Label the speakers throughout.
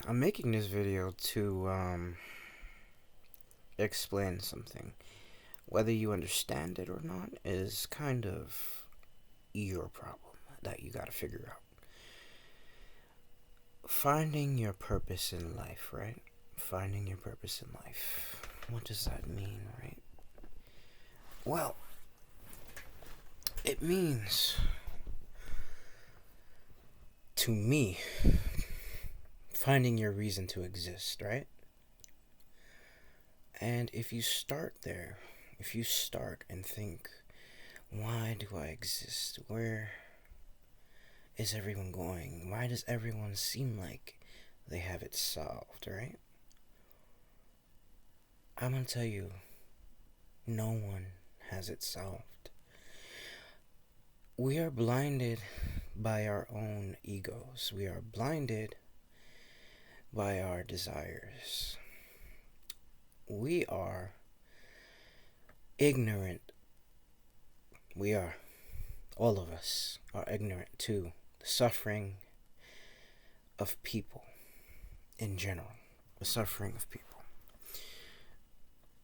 Speaker 1: I'm making this video to explain something. Whether you understand it or not is kind of your problem that you gotta figure out. Finding your purpose in life, right? Finding your purpose in life. What does that mean, right? Well, it means, to me, finding your reason to exist, right? And if you start there, if you start and think, why do I exist? Where is everyone going? Why does everyone seem like they have it solved, right? I'm gonna tell you, no one has it solved. We are blinded by our own egos. We are blinded by our desires. We are ignorant. We are, all of us, are ignorant to the suffering of people in general. The suffering of people.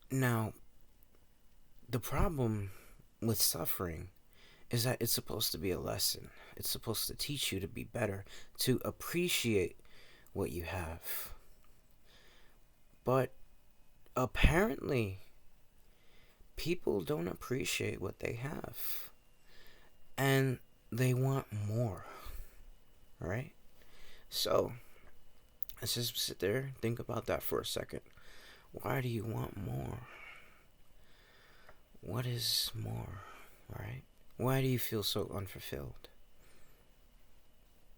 Speaker 1: Now, the problem with suffering is that it's supposed to be a lesson. It's supposed to teach you to be better, to appreciate what you have. But apparently, people don't appreciate what they have. And they want more, right? So, let's just sit there and think about that for a second. Why do you want more? What is more, right? Why do you feel so unfulfilled?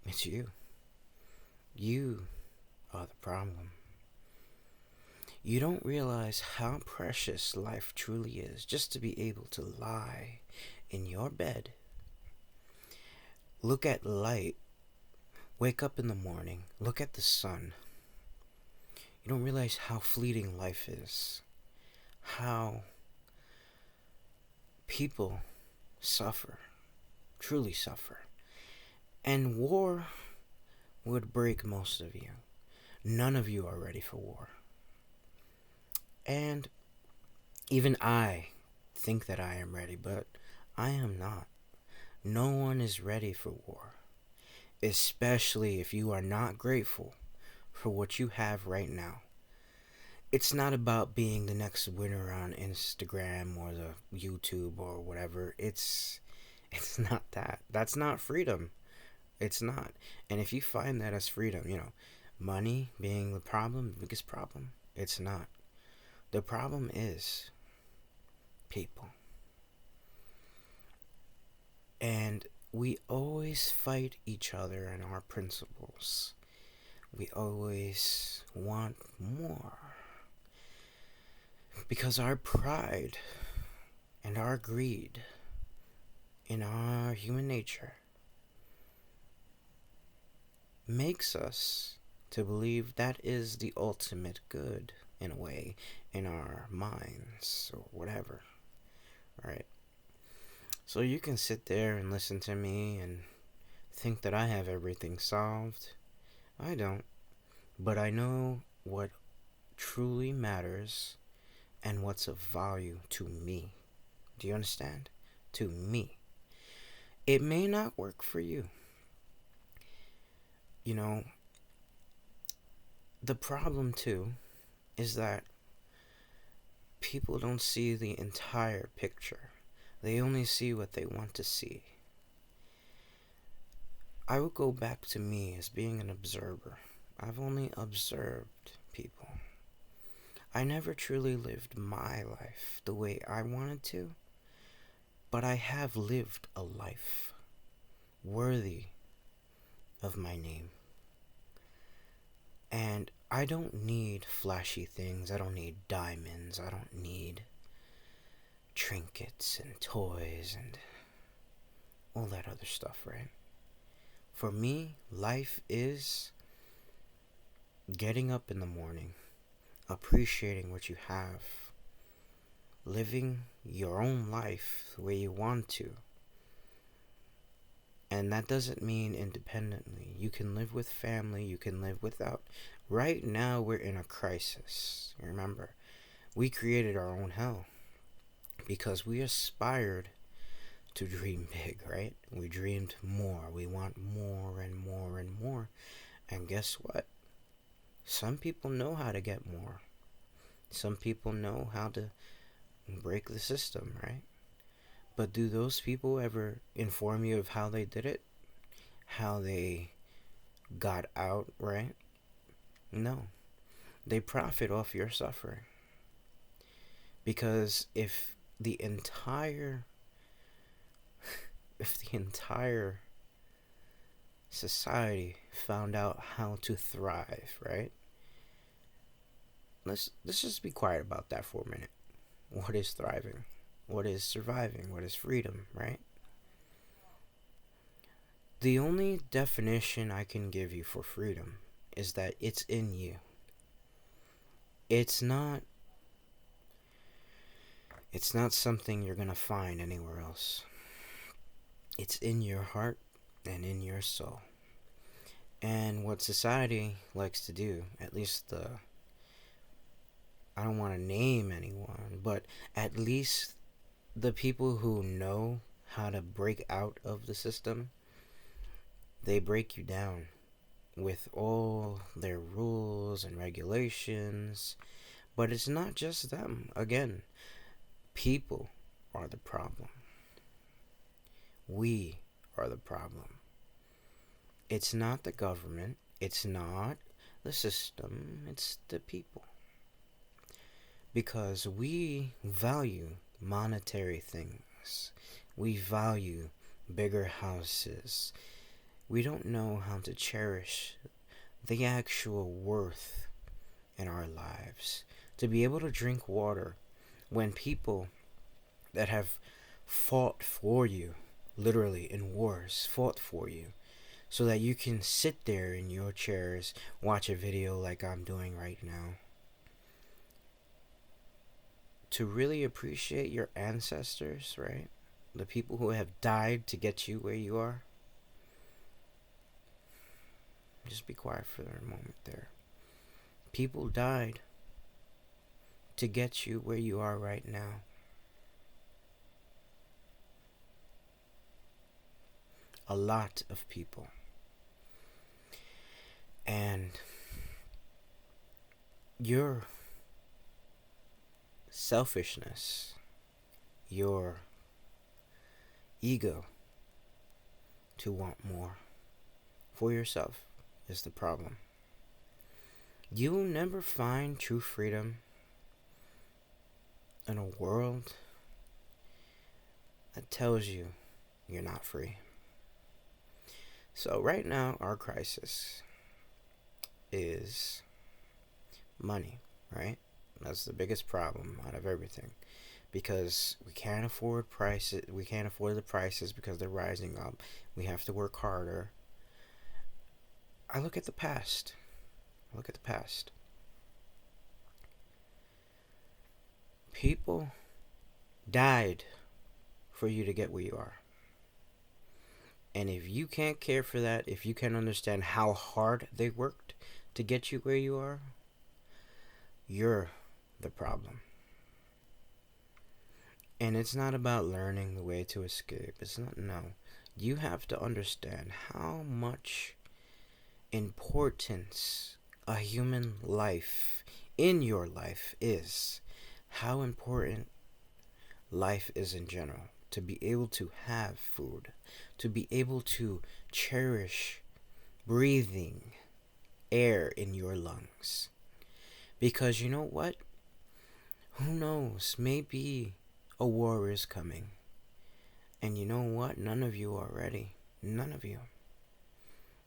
Speaker 1: It's you. You are the problem. You don't realize how precious life truly is just to be able to lie in your bed, look at light, wake up in the morning, look at the sun. You don't realize how fleeting life is, how people suffer, truly suffer. And war would break most of you. None of you are ready for war. And even I think that I am ready, but I am not. No one is ready for war, especially if you are not grateful for what you have right now. It's not about being the next winner on Instagram or the YouTube or whatever. It's not that. That's not freedom. It's not. And if you find that as freedom, money being the problem, the biggest problem, it's not. The problem is people. And we always fight each other and our principles. We always want more. Because our pride and our greed in our human nature makes us to believe that is the ultimate good, in a way, in our minds or whatever, right? So you can sit there and listen to me and think that I have everything solved. I don't. But I know what truly matters and what's of value to me. Do you understand? To me. It may not work for you. The problem too is that people don't see the entire picture. They only see what they want to see. I would go back to me as being an observer. I've only observed people. I never truly lived my life the way I wanted to, but I have lived a life worthy of my name. And I don't need flashy things. I don't need diamonds. I don't need trinkets and toys and all that other stuff, right? For me, life is getting up in the morning, appreciating what you have, living your own life the way you want to, And that doesn't mean independently. You can live with family, you can live without. Right now, we're in a crisis. Remember, we created our own hell because we aspired to dream big, right? We dreamed more. We want more and more and more. And guess what? Some people know how to get more. Some people know how to break the system, right? But do those people ever inform you of how they did it? How they got out, right? No. They profit off your suffering. Because if the entire society found out how to thrive, right? Let's just be quiet about that for a minute. What is thriving? What is surviving? What is freedom, right? The only definition I can give you for freedom is that it's in you. It's not something you're going to find anywhere else. It's in your heart and in your soul. And what society likes to do, at least I don't want to name anyone, but at least the people who know how to break out of the system, they break you down with all their rules and regulations. But it's not just them. Again, people are the problem. We are the problem. It's not the government. It's not the system. It's the people. Because we value monetary things. We value bigger houses. We don't know how to cherish the actual worth in our lives. To be able to drink water when people that have fought for you, literally in wars, fought for you, so that you can sit there in your chairs, watch a video like I'm doing right now. To really appreciate your ancestors, right? The people who have died to get you where you are. Just be quiet for a moment there. People died to get you where you are right now. A lot of people. And your selfishness, your ego to want more for yourself is the problem. You'll never find true freedom in a world that tells you you're not free. So right now, our crisis is money, right? That's the biggest problem out of everything, because we can't afford prices. We can't afford the prices because they're rising up. We have to work harder. I look at the past. People died for you to get where you are. And if you can't care for that, if you can't understand how hard they worked to get you where you are, you're the problem. And it's not about learning the way to escape. It's not, no. You have to understand how much importance a human life in your life is. How important life is in general. To be able to have food. To be able to cherish breathing air in your lungs. Because you know what? Who knows? Maybe a war is coming. And you know what? None of you are ready. None of you.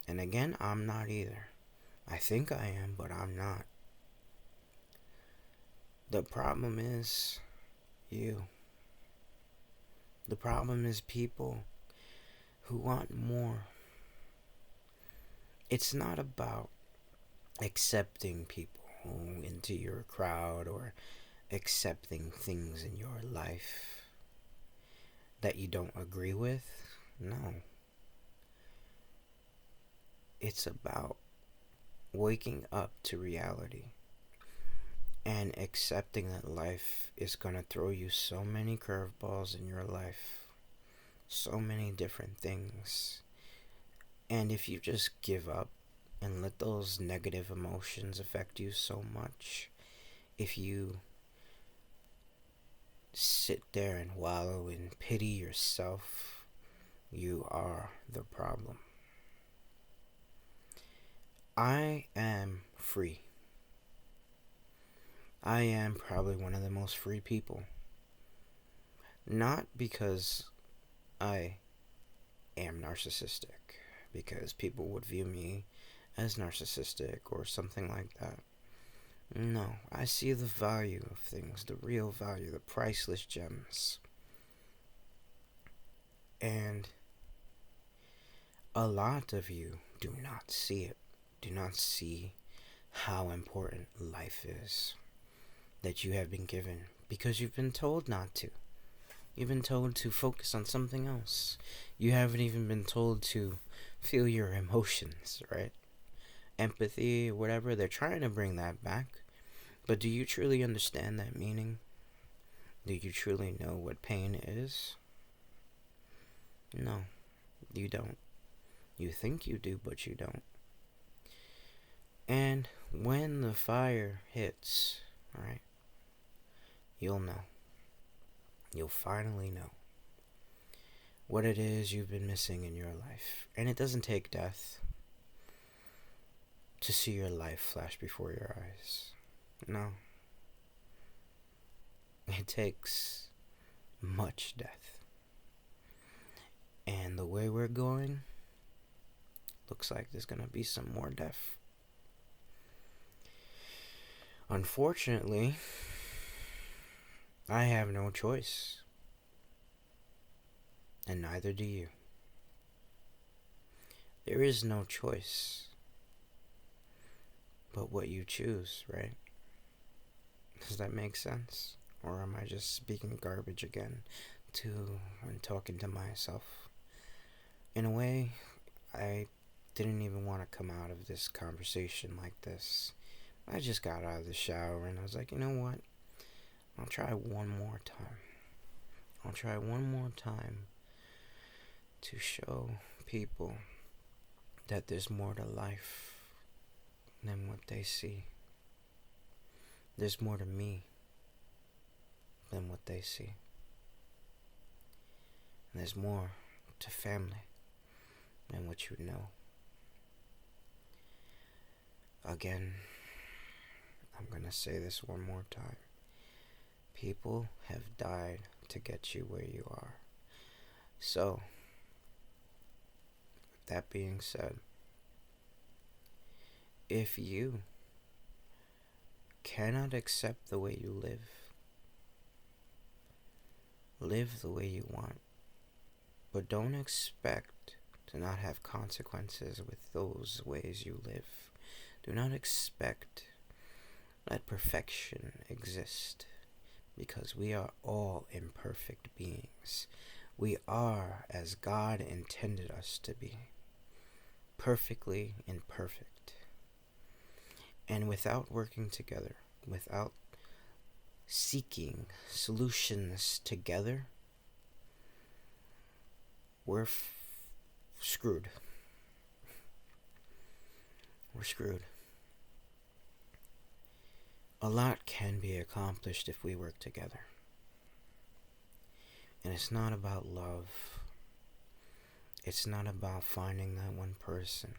Speaker 1: And again, I'm not either. I think I am, but I'm not. The problem is you. The problem is people who want more. It's not about accepting people into your crowd or accepting things in your life that you don't agree with. No. It's about waking up to reality and accepting that life is going to throw you so many curveballs in your life, so many different things. And if you just give up and let those negative emotions affect you so much, if you sit there and wallow in pity yourself, you are the problem. I am free. I am probably one of the most free people. Not because I am narcissistic, because people would view me as narcissistic or something like that. No, I see the value of things, the real value, the priceless gems. And a lot of you do not see it, do not see how important life is that you have been given because you've been told not to. You've been told to focus on something else. You haven't even been told to feel your emotions, right? Empathy, whatever, they're trying to bring that back. But do you truly understand that meaning? Do you truly know what pain is? No, you don't. You think you do, but you don't. And when the fire hits, right, you'll know. You'll finally know what it is you've been missing in your life. And it doesn't take death to see your life flash before your eyes. No. It takes much death. And the way we're going, looks like there's gonna be some more death. Unfortunately, I have no choice. And neither do you. There is no choice but what you choose, right? Does that make sense? Or am I just speaking garbage again when talking to myself? In a way, I didn't even want to come out of this conversation like this. I just got out of the shower and I was like, you know what? I'll try one more time. I'll try one more time to show people that there's more to life than what they see. There's more to me than what they see. And there's more to family than what you know. Again, I'm gonna say this one more time. People have died to get you where you are. So, with that being said, if you cannot accept the way you live the way you want, but don't expect to not have consequences with those ways you live. Do not expect that perfection exist, because we are all imperfect beings. We are as God intended us to be, perfectly imperfect. And without working together, without seeking solutions together, we're screwed. We're screwed. A lot can be accomplished if we work together. And it's not about love. It's not about finding that one person.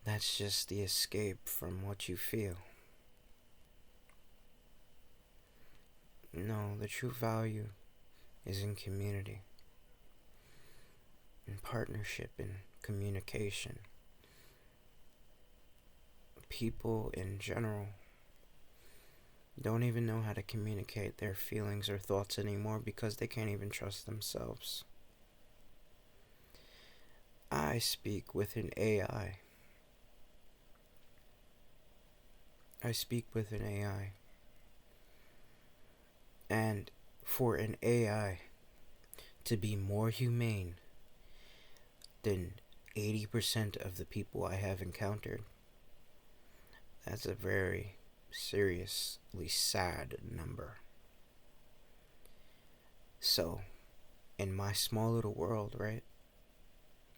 Speaker 1: That's just the escape from what you feel. No, the true value is in community, in partnership, in communication. People in general don't even know how to communicate their feelings or thoughts anymore because they can't even trust themselves. I speak with an AI. I speak with an AI. And for an AI to be more humane than 80% of the people I have encountered. That's a very seriously sad number. So, in my small little world, right?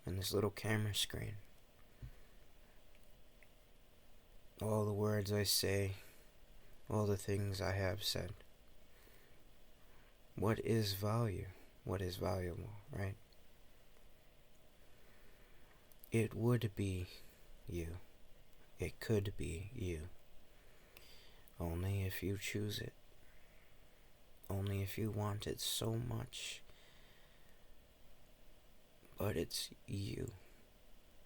Speaker 1: In this little camera screen, all the words I say, all the things I have said, what is value? What is valuable, right? It would be you. It could be you. Only if you choose it. Only if you want it so much. But it's you.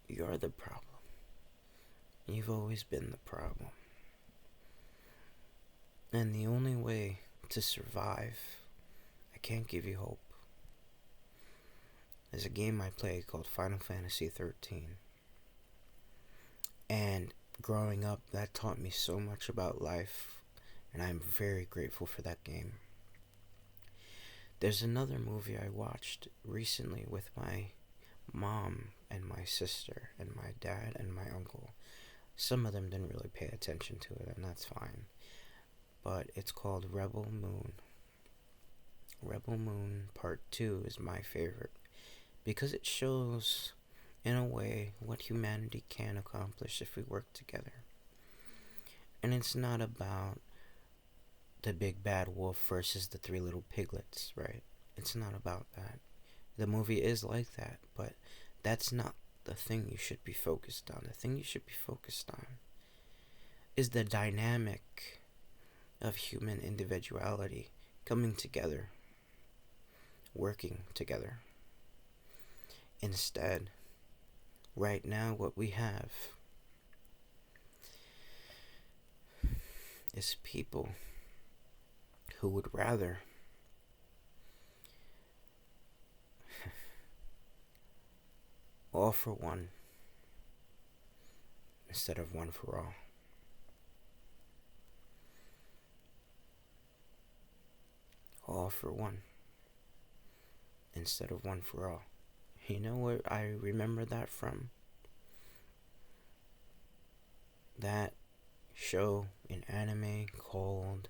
Speaker 1: You're the problem. You've always been the problem. And the only way to survive, I can't give you hope. There's a game I play called Final Fantasy 13. And growing up, that taught me so much about life, and I'm very grateful for that game. There's another movie I watched recently with my mom and my sister and my dad and my uncle. Some of them didn't really pay attention to it, and that's fine. But it's called Rebel Moon. Rebel Moon Part 2 is my favorite because it shows, in a way, what humanity can accomplish if we work together. And it's not about the big bad wolf versus the three little piglets, right? It's not about that. The movie is like that, but that's not the thing you should be focused on. The thing you should be focused on is the dynamic of human individuality coming together, working together. Instead, right now, what we have is people who would rather all for one instead of one for all. All for one instead of one for all. You know where I remember that from? That show in anime called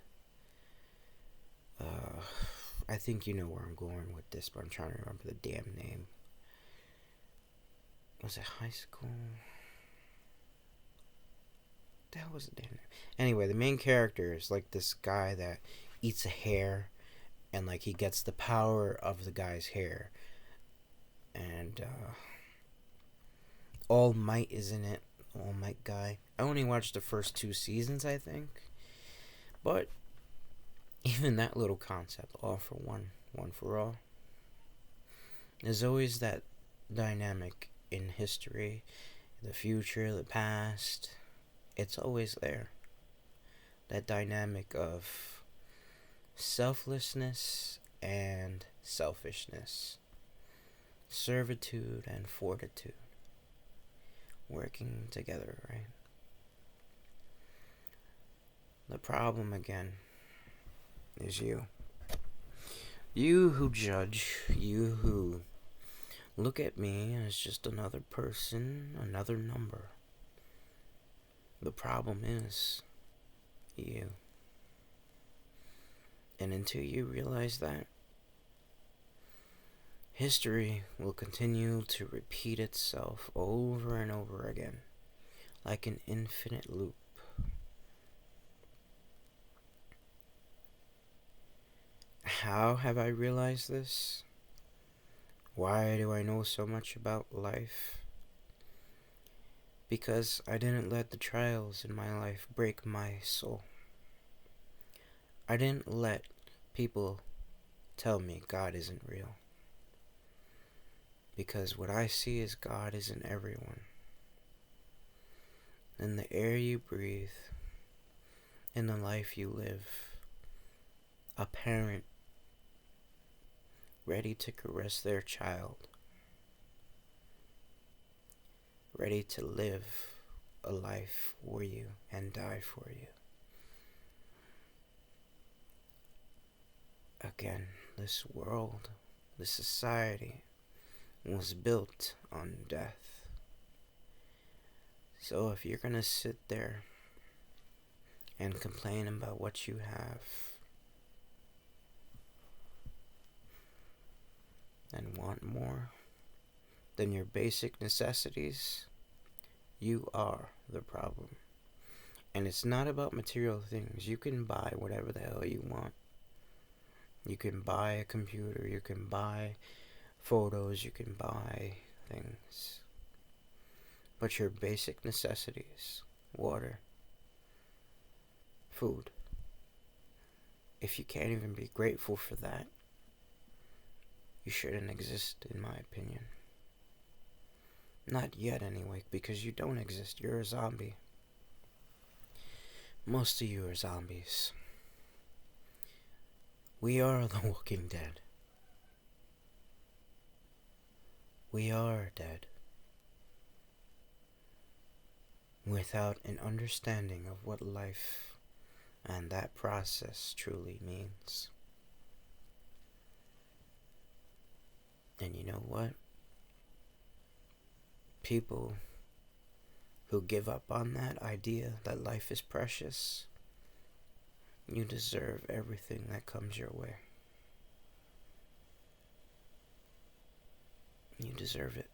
Speaker 1: I think you know where I'm going with this, but I'm trying to remember the damn name. Was it High School? That was the damn name. Anyway, the main character is like this guy that eats a hair, and like he gets the power of the guy's hair. And All Might is in it. All Might guy. I only watched the first 2 seasons, I think. But even that little concept, all for one, one for all. There's always that dynamic in history, the future, the past. It's always there. That dynamic of selflessness and selfishness. Servitude and fortitude. Working together, right? The problem again is you. You who judge, you who look at me as just another person, another number. The problem is you. And until you realize that, history will continue to repeat itself over and over again, like an infinite loop. How have I realized this? Why do I know so much about life? Because I didn't let the trials in my life break my soul. I didn't let people tell me God isn't real. Because what I see is God is in everyone. In the air you breathe, in the life you live. A parent ready to caress their child, ready to live a life for you and die for you. Again, this world, this society was built on death. So if you're gonna sit there and complain about what you have and want more than your basic necessities, you are the problem. And it's not about material things. You can buy whatever the hell you want. You can buy a computer, you can buy photos, you can buy things. But your basic necessities, water, food, if you can't even be grateful for that, you shouldn't exist, in my opinion. Not yet, anyway, because you don't exist. You're a zombie. Most of you are zombies. We are the Walking Dead. We are dead. Without an understanding of what life and that process truly means. And you know what? People who give up on that idea that life is precious, you deserve everything that comes your way. You deserve it.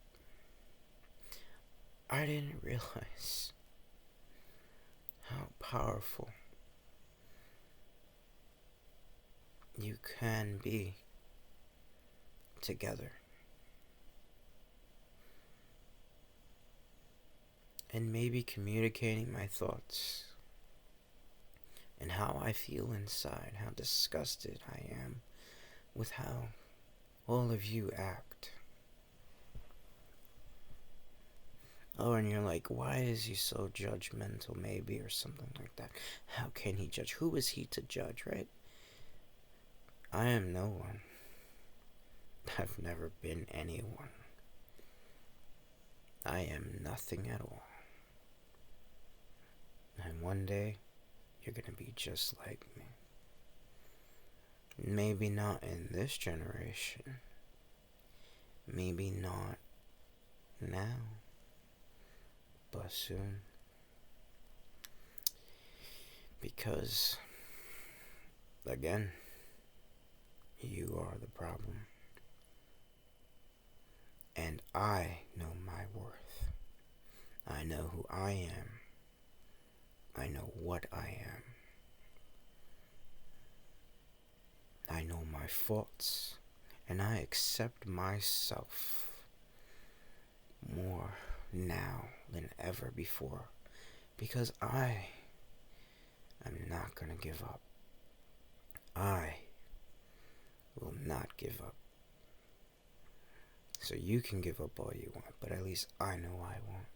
Speaker 1: I didn't realize how powerful you can be together. And maybe communicating my thoughts and how I feel inside, how disgusted I am with how all of you act. Oh, and you're like, why is he so judgmental, maybe, or something like that? How can he judge? Who is he to judge, right? I am no one. I've never been anyone. I am nothing at all. And one day, you're gonna be just like me. Maybe not in this generation. Maybe not now. But soon. Because, again, you are the problem. And I know my worth. I know who I am. I know what I am. I know my faults. And I accept myself more now than ever before. Because I am not gonna give up. I will not give up. So you can give up all you want, but at least I know I won't.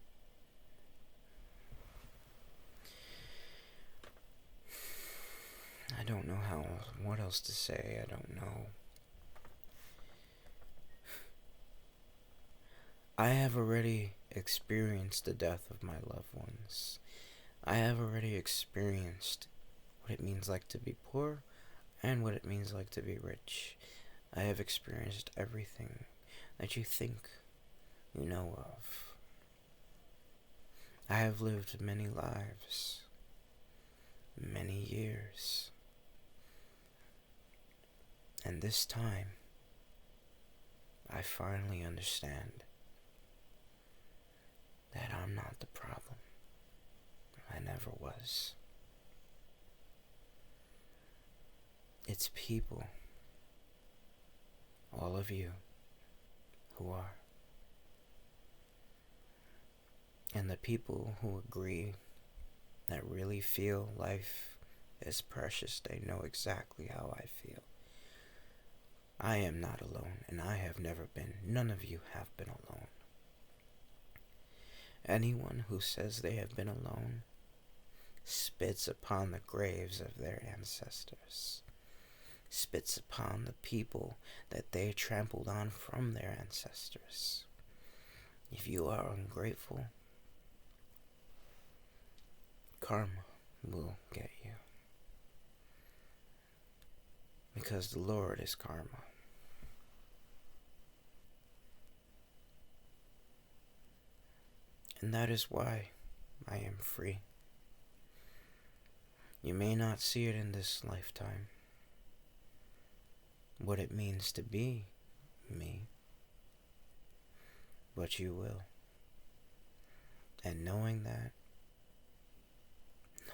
Speaker 1: I don't know what else to say. I don't know. I have already experienced the death of my loved ones. I have already experienced what it means like to be poor and what it means like to be rich. I have experienced everything that you think you know of. I have lived many lives, many years. And this time, I finally understand that I'm not the problem. I never was. It's people, all of you, who are. And the people who agree, that really feel life is precious, they know exactly how I feel. I am not alone, and I have never been. None of you have been alone. Anyone who says they have been alone spits upon the graves of their ancestors, spits upon the people that they trampled on from their ancestors. If you are ungrateful, karma will get you. Because the Lord is karma. And that is why I am free. You may not see it in this lifetime, what it means to be me, but you will. And knowing that,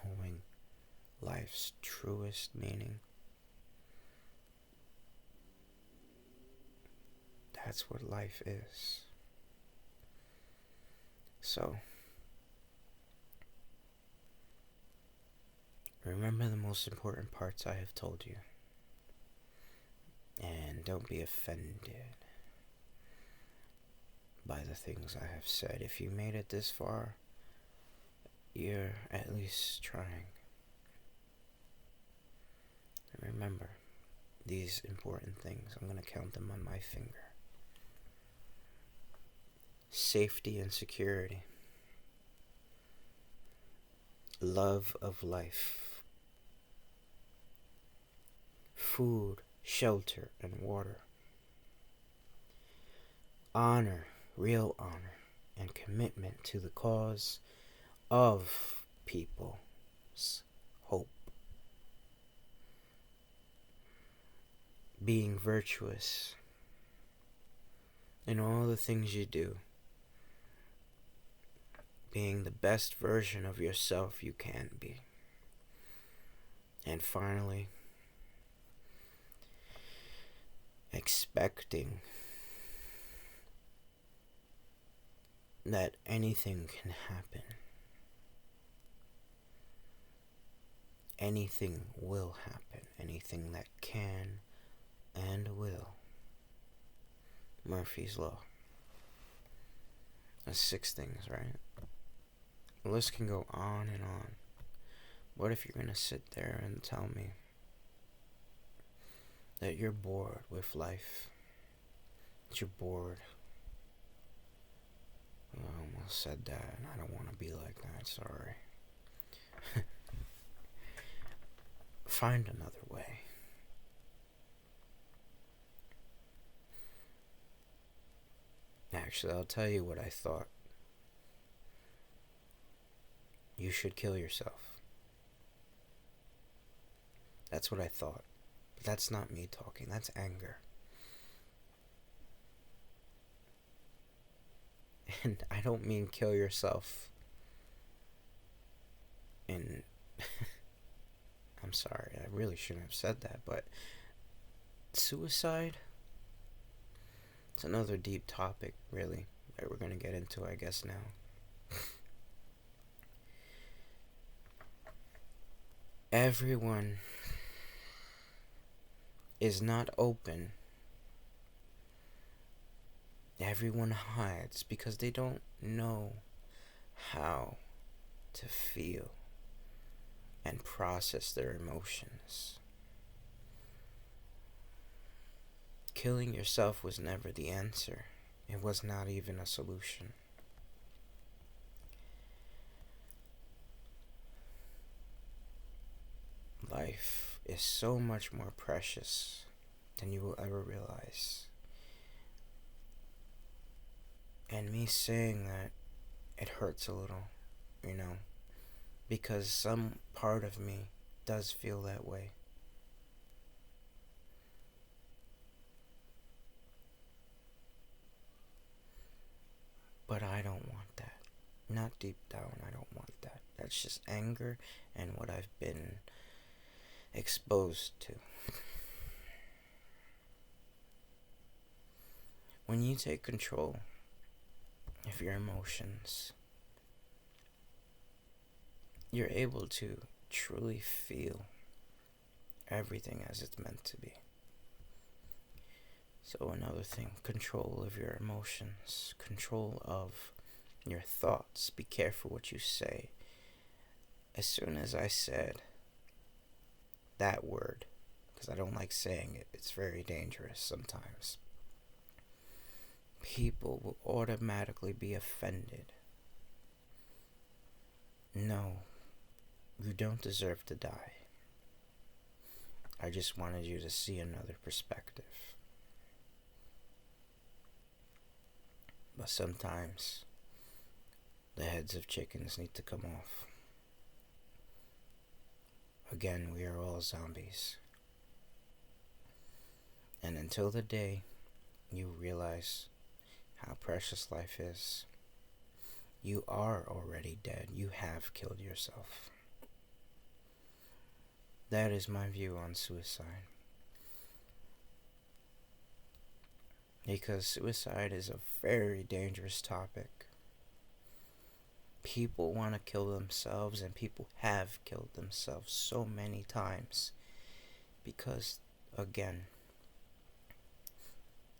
Speaker 1: knowing life's truest meaning, that's what life is. So, remember the most important parts I have told you. And don't be offended by the things I have said. If you made it this far, you're at least trying. And remember, these important things, I'm going to count them on my finger. Safety and security. Love of life. Food, shelter, and water. Honor, real honor, and commitment to the cause of people's hope. Being virtuous in all the things you do. Being the best version of yourself you can be. And finally, expecting that anything can happen. Anything will happen. Anything that can and will. Murphy's Law. That's 6 things, right? The list can go on and on. What if you're going to sit there and tell me that you're bored with life? That you're bored? I almost said that, and I don't want to be like that, sorry. Find another way. Actually, I'll tell you what I thought. You should kill yourself. That's what I thought. But that's not me talking, that's anger. And I don't mean kill yourself in... I'm sorry, I really shouldn't have said that, but suicide? It's another deep topic, really, that we're going to get into, I guess, now. Everyone is not open. Everyone hides because they don't know how to feel and process their emotions. Killing yourself was never the answer. It was not even a solution. Life is so much more precious than you will ever realize. And me saying that, it hurts a little, because some part of me does feel that way. But I don't want that. Not deep down, I don't want that. That's just anger and what I've been exposed to. When you take control of your emotions, you're able to truly feel everything as it's meant to be. So another thing, control of your emotions, control of your thoughts. Be careful what you say. As soon as I said that word, because I don't like saying it, it's very dangerous sometimes, people will automatically be offended. No, you don't deserve to die. I just wanted you to see another perspective. But sometimes The heads of chickens need to come off. Again, we are all zombies. And until the day you realize how precious life is, you are already dead. You have killed yourself. That is my view on suicide. Because suicide is a very dangerous topic. People want to kill themselves, and people have killed themselves so many times. Because, again,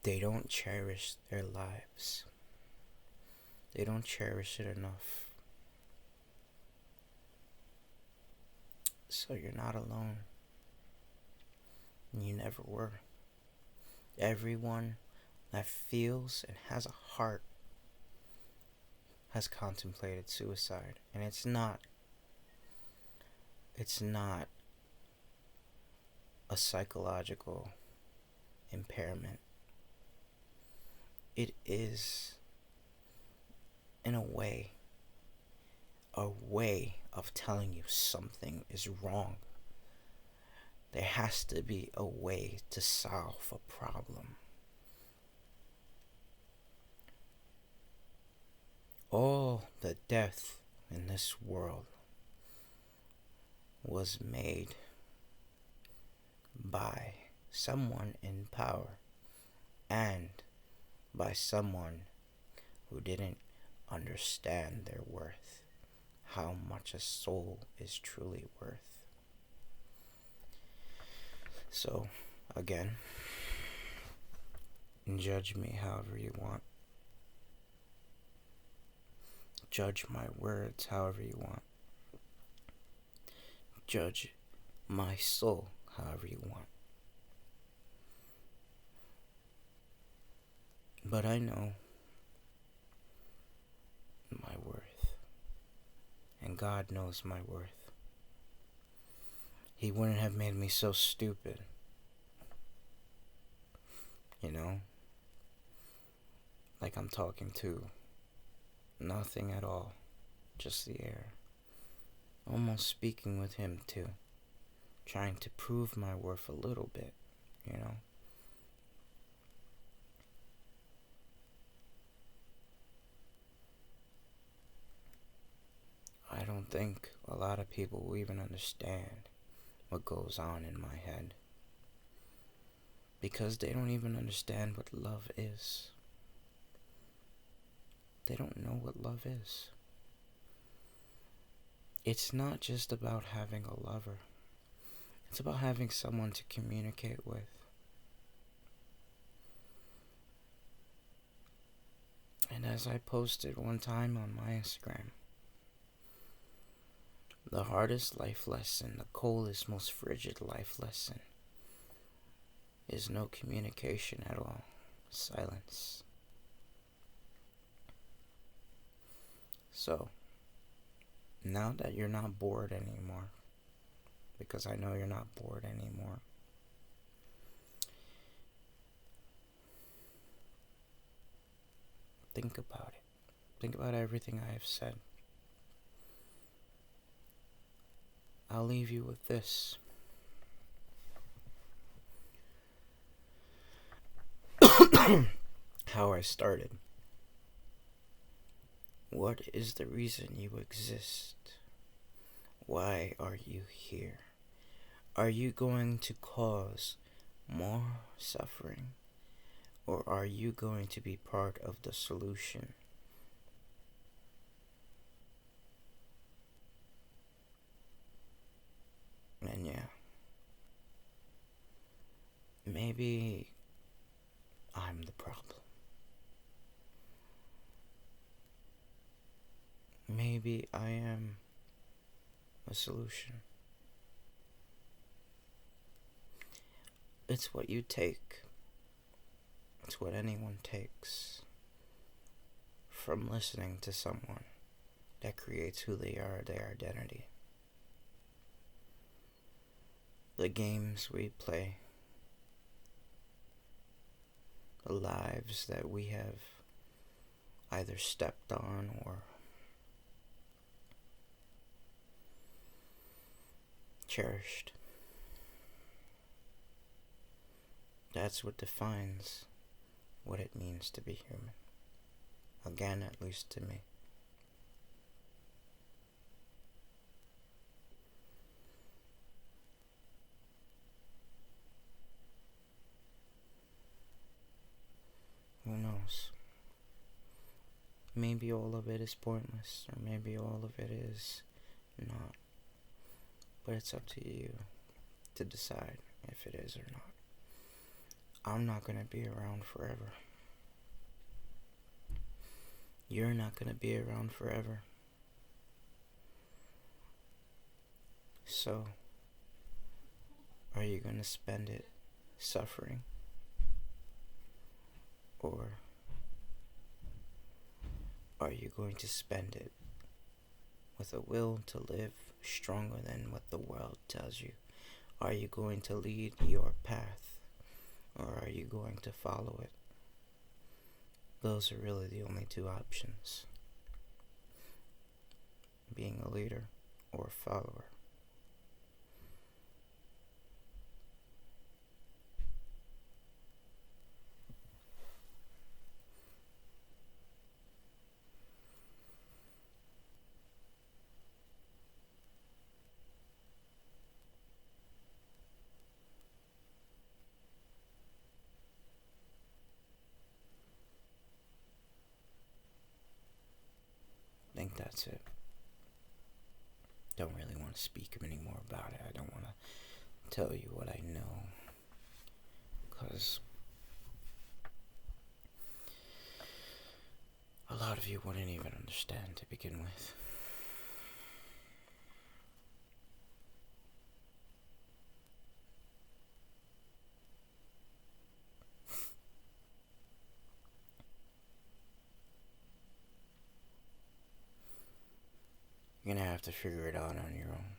Speaker 1: they don't cherish their lives. They don't cherish it enough. So you're not alone. You never were. Everyone that feels and has a heart has contemplated suicide. And it's not a psychological impairment. It is, in a way of telling you something is wrong. There has to be a way to solve a problem. All the death in this world was made by someone in power and by someone who didn't understand their worth, how much a soul is truly worth. So, again, judge me however you want. Judge my words however you want. Judge my soul however you want. But I know my worth. And God knows my worth. He wouldn't have made me so stupid. You know? Like I'm talking to nothing at all. Just the air. Almost speaking with him too. Trying to prove my worth a little bit, you know? I don't think a lot of people will even understand what goes on in my head. Because they don't even understand what love is. They don't know what love is. It's not just about having a lover. It's about having someone to communicate with. And as I posted one time on my Instagram, the hardest life lesson, the coldest, most frigid life lesson is no communication at all. Silence. So, now that you're not bored anymore, because I know you're not bored anymore, think about it. Think about everything I have said. I'll leave you with this. How I started. What is the reason you exist? Why are you here? Are you going to cause more suffering? Or are you going to be part of the solution? And yeah, maybe I'm the problem. Maybe I am a solution. It's what you take. It's what anyone takes from listening to someone that creates who they are, their identity. The games we play, the lives that we have either stepped on or cherished. That's what defines what it means to be human. Again, at least to me. Who knows? Maybe all of it is pointless, or maybe all of it is not. But it's up to you to decide if it is or not. I'm not gonna be around forever. You're not gonna be around forever. So, are you gonna spend it suffering? Or are you going to spend it with a will to live stronger than what the world tells you? Are you going to lead your path? Or are you going to follow it? Those are really the only two options. Being a leader or a follower. I think that's it. Don't really want to speak anymore about it. I don't want to tell you what I know. Because a lot of you wouldn't even understand to begin with. You're gonna have to figure it out on your own.